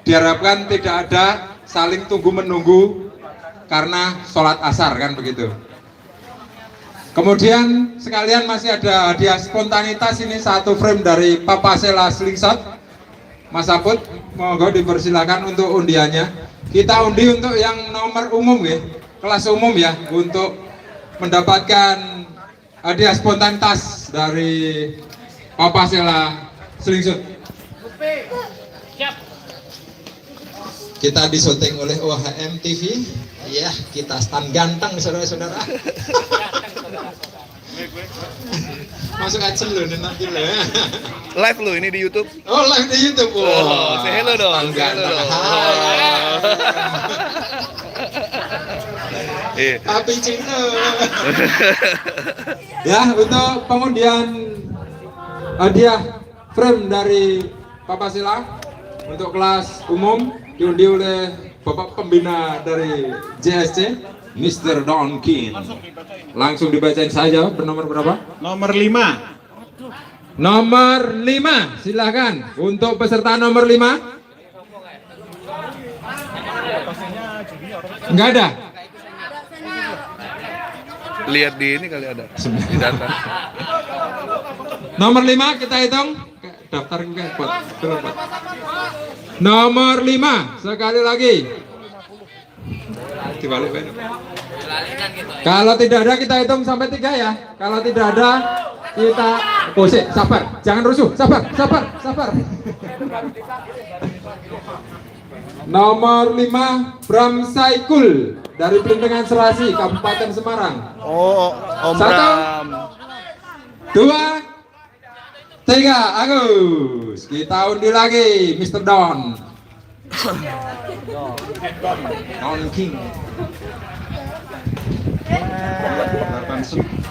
diharapkan tidak ada saling tunggu-menunggu karena sholat asar kan begitu. Kemudian sekalian masih ada hadiah spontanitas, ini satu frame dari Papa Sela Slingshot. Mas Aput, monggo dipersilakan untuk undiannya. Kita undi untuk yang nomor umum ya, kelas umum ya, untuk mendapatkan hadiah spontanitas dari Papa Sela Slingshot. Kita disyuting oleh OHM TV. Ya, kita stand ganteng saudara-saudara. Masuk aja lo nanti lo. Live lo ini di YouTube. Oh, live di YouTube. Oh, say hello dong. Stand ganteng. Api Cina. Ya, untuk pengundian hadiah frame dari Papa Sela untuk kelas umum diundi oleh Bapak Pembina dari JSC, Mr. Don King. Langsung dibacain saja, bernomor berapa? Nomor 5. Nomor 5, silahkan. Untuk peserta nomor 5. Enggak ada? Lihat di ini kali ada. Di data. Nomor 5 kita hitung. Daftar enggak buat berapa? Nomor 5, sekali lagi. Dibalik. Kalau tidak ada kita hitung sampai 3 ya. Kalau tidak ada kita sabar, jangan rusuh, sabar. Nomor 5, Bram Saikul dari Pelintengan Serasi, Kabupaten Semarang. Oh, Om 1, Bram. 2, 3, Agus. Kita undi lagi, Mr. Don. Don King.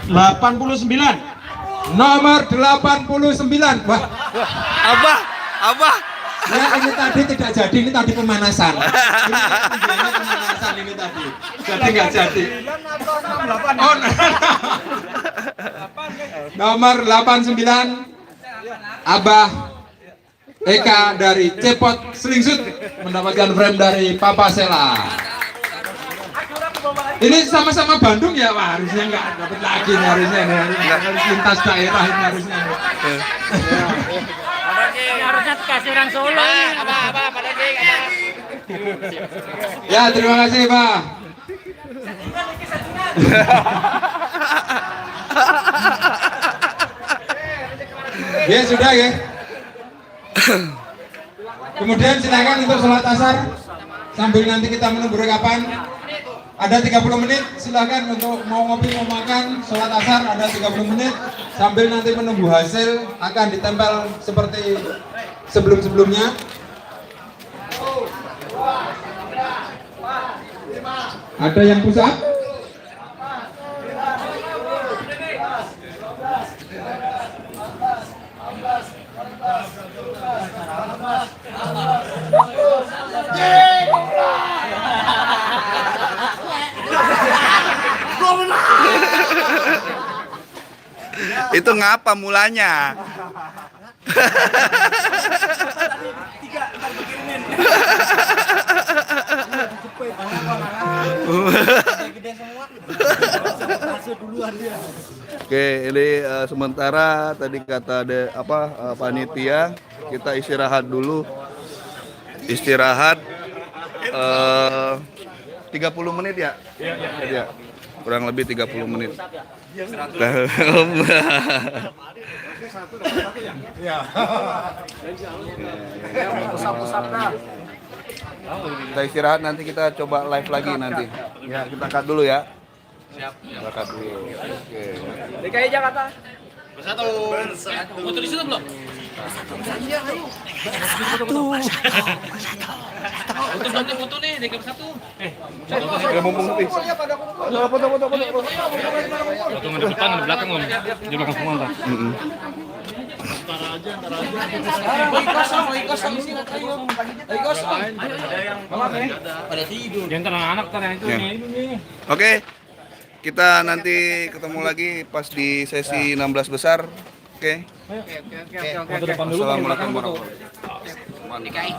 89. Nomor 89. Wah, Abah. ya ini tadi tidak jadi, ini tadi pemanasan. Ini pemanasan ini tadi. Jadi nggak jadi. Oh, nomor 89. Abah Eka dari Cepot Slingsut mendapatkan frame dari Papa Sela. Ini sama-sama Bandung ya, wah harusnya nggak dapat lagi nih, harusnya harus lintas daerah ini harusnya. Harusnya kasih orang Solo. Ya, terima kasih Pak. Ya sudah ya. Kemudian silakan untuk sholat asar sambil nanti kita menunggu rekapan. Ada 30 menit, silakan untuk mau ngopi mau makan sholat asar ada 30 menit sambil nanti menunggu hasil akan ditempel seperti sebelum-sebelumnya. Ada yang pusat? Itu ngapa mulanya? Oke, ini sementara tadi kata panitia kita istirahat dulu. Istirahat 30 menit ya? Iya. Kurang lebih 30 menit. Kita istirahat, nanti kita coba live lagi nanti. Ya, kita cut dulu ya. Siap. Kita cut dulu. Oke. DKI Jakarta. Bersatu. Foto di situ belum? Foto nih, DKI bersatu. Udah mumpung nanti. Foto. Foto di depan, di belakang om. Di belakang semua lah. Pada tidur. Jangan anak-anak yang itu nih. Oke. Kita nanti ketemu lagi pas di sesi 16 besar. Oke. Assalamualaikum warahmatullahi DKI.